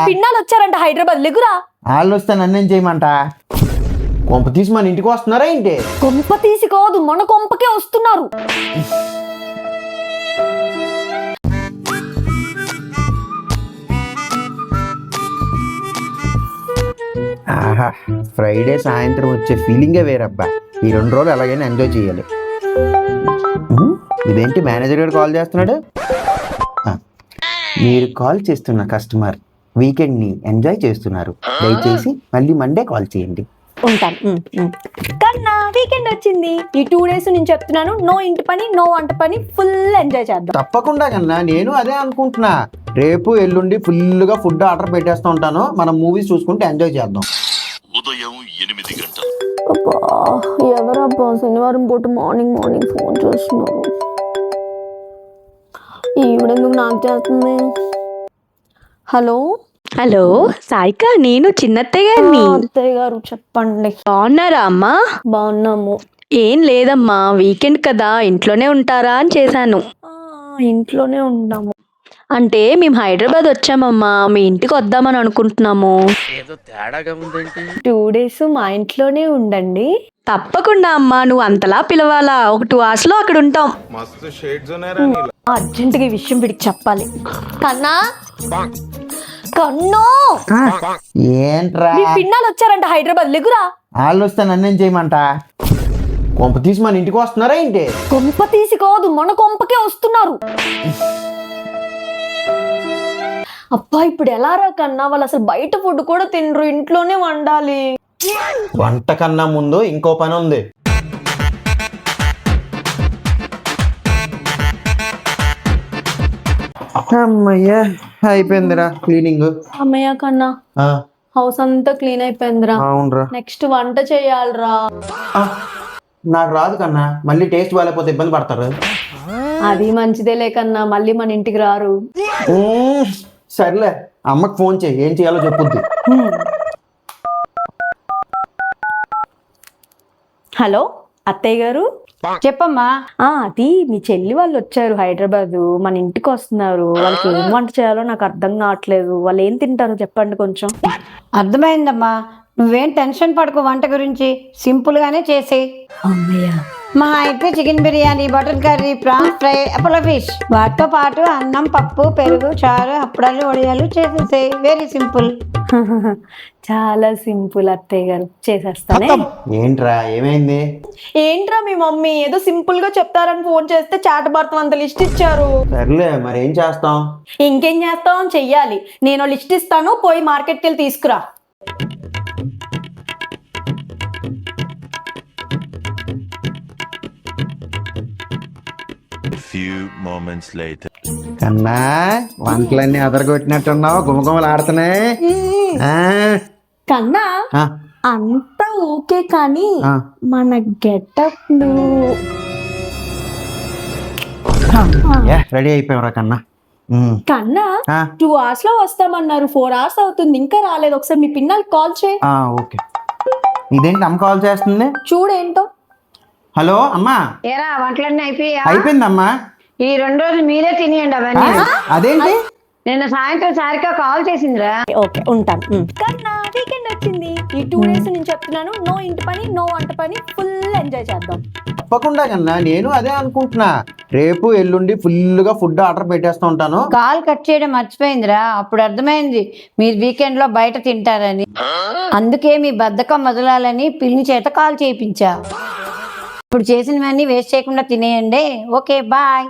పిన్నాలు వచ్చారంట హైదరాబాద్ లెగురా. వాళ్ళు వస్తే నన్నేం చేయమంట? కొంప తీసి మన ఇంటికి వస్తున్నారా ఏంటి? కొంప తీసి కాదు, మన కొంపకే వస్తున్నారు. ఆహా, ఫ్రైడే సాయంత్రం వచ్చే ఫీలింగే వేరబ్బా. ఈ 2 రోజులు ఎలాగైనా ఎంజాయ్ చేయాలి. ఇదేంటి మేనేజర్ గారు కాల్ చేస్తున్నాడు? మీరు కాల్ చేస్తున్న కస్టమర్ వీకెండ్ని ఎంజాయ్ చేస్తున్నారు, దయచేసి మళ్ళీ మండే కాల్ చేయండి. ఉంటాను. కన్నా వీకెండ్ వచ్చింది. ఈ 2 days నేను చెప్తున్నాను, నో ఇంటి పని నో వంట పని, ఫుల్ ఎంజాయ్ చేద్దాం. తప్పకుండా కన్నా, నేను అదే అనుకుంటున్నా. రేపు ఎల్లుండి ఫుల్గా ఫుడ్ ఆర్డర్ పెట్టేస్తూ ఉంటాను. మనం మూవీస్ చూసుకుంటే ఎంజాయ్ చేద్దాం. ఉదయం 8 గంటలు. ఎవరబ్బా శనివారం పూట మార్నింగ్ ఫోన్ చేస్తున్నారు? ఈవిడెందుకు నాకు చేస్తుంది? హలో సాయిక, నేను చిన్నత్తయ్య గారిని. అత్తయ్య గారు చెప్పండి. బాగున్నారా అమ్మా? బాగున్నాము. ఏం లేదమ్మా, వీకెండ్ కదా, ఇంట్లోనే ఉంటారా అని చేశాను. ఇంట్లోనే ఉంటాము. అంటే మేము హైదరాబాద్ వచ్చామమ్మా, మీ ఇంటికి వద్దామని అనుకుంటున్నాము. 2 days మా ఇంట్లోనే ఉండండి. తప్పకుండా అమ్మా, నువ్వు అంతలా పిలవాలా? ఒక 2 hours లో అక్కడ ఉంటాం. అర్జెంటుగా ఈ విషయం వీడికి చెప్పాలి. కన్నా కన్నో, ఏంట్రా? మీ పిన్నాలు వచ్చారంట హైదరాబాద్ లెగురా. వాళ్ళు వస్తే నన్నేం చేయమంట? కొంప తీసి మన ఇంటికి వస్తున్నారా ఏంటి? కొంప తీసి కాదు, మన కొంపకే వస్తున్నారు. అబ్బా ఇప్పుడు ఎలా రా కన్నా, వాళ్ళు అసలు బయట ఫుడ్ కూడా తినరు, ఇంట్లోనే వండాలి. వంట కన్నా ముందు ఇంకో పని ఉంది. అమ్మయ్యా, అయిపోయిందిరా క్లీనింగ్. అమ్మయ్య కన్నా, హౌస్ అంతా క్లీన్ అయిపోయిందిరా. అవునరా. నెక్స్ట్ వంట చేయాలరా. నాకు రాదు కన్నా, మళ్ళీ టేస్ట్ బాగాలేకపోతే ఇబ్బంది పడతారు. అది మంచిదే లేకన్నా, మళ్ళీ మన ఇంటికి రారు. సర్లే, అమ్మకి ఫోన్ చేయి, ఏం చేయాలో చెప్పుద్ది. హలో అత్తయ్య గారు. చెప్పమ్మా. అది మీ చెల్లి వాళ్ళు వచ్చారు హైదరాబాద్, మన ఇంటికి వస్తున్నారు. వాళ్ళకి ఏం వంట చేయాలో నాకు అర్థం కావట్లేదు. వాళ్ళు ఏం తింటారో చెప్పండి కొంచెం. అర్థమైందమ్మా, నువ్వేం టెన్షన్ పడకు, వంట గురించి సింపుల్ గానే చేసేయి. అమ్మయ్య, మా అయితే chicken biryani, butter curry, prawns fry, Apollo fish, వాటితో పాటు అన్నం, పప్పు, పెరుగు, చారు, అప్పడాలు, వడియాలు చేసేసేయి. Very simple. చాలా సింపుల్ అత్తయ్య గారు, చేసేస్తానే. ఏంట్రా ఏమైంది? ఏంట్రా మీ మమ్మీ ఏదో సింపుల్ గా చెప్తారని ఫోన్ చేస్తే చాట్ భారతం అంత లిస్ట్ ఇచ్చారు. సర్లే, మరి ఏం చేస్తాం? ఇంకేం చేస్తాం, చెయ్యాలి. నేను లిస్ట్ ఇస్తాను, పోయి మార్కెట్కి వెళ్ళి తీసుకురా. కన్నా, వంటలన్నీ అదరగొట్టినట్టున్నావు, గుమగుమలు ఆడుతున్నాయి. కన్నా అంతా ఓకే కానీ మన గెటప్ రెడీ అయిపోయావురా కన్నా. కన్నా 2 hours లో వస్తామన్నారు, 4 hours అవుతుంది, ఇంకా రాలేదు. ఒకసారి మీ పిల్లలకి కాల్ చేయి. ఓకే. ఇదేంటి అమ్మ కాల్ చేస్తుంది? చూడేంటో. హలో అమ్మా. ఏరా వంటలన్నీ అయిపోయా? అయిపోయిందమ్మా. ఈ 2 రోజులు మీరే తినేయండి అవన్నీ. అదేంటి? నిన్న సాయంత్రం సారిగా కాల్ చేసిందిరా. ఓకే ఉంటాను. కన్నా వీకెండ్ వచ్చింది. ఈ 2 days నేను చెప్తున్నాను, నో ఇంటి పని నో వంట పని, ఫుల్ ఎంజాయ్ చేద్దాం. తప్పకుండా కన్నా, నేను అదే అనుకుంటున్నా. రేపు ఎల్లుండి ఫుల్గా ఫుడ్ ఆర్డర్ పెట్టేస్తూ ఉంటాను. కాల్ కట్ చేయడం మర్చిపోయిందిరా, అప్పుడు అర్థమైంది మీరు వీకెండ్ లో బయట తింటారని. అందుకే మీ బద్ధకం వదలాలని పిల్లి చేత కాల్ చేయించా. ఇప్పుడు చేసినవన్నీ వేస్ట్ చేయకుండా తినేయండి. Okay bye.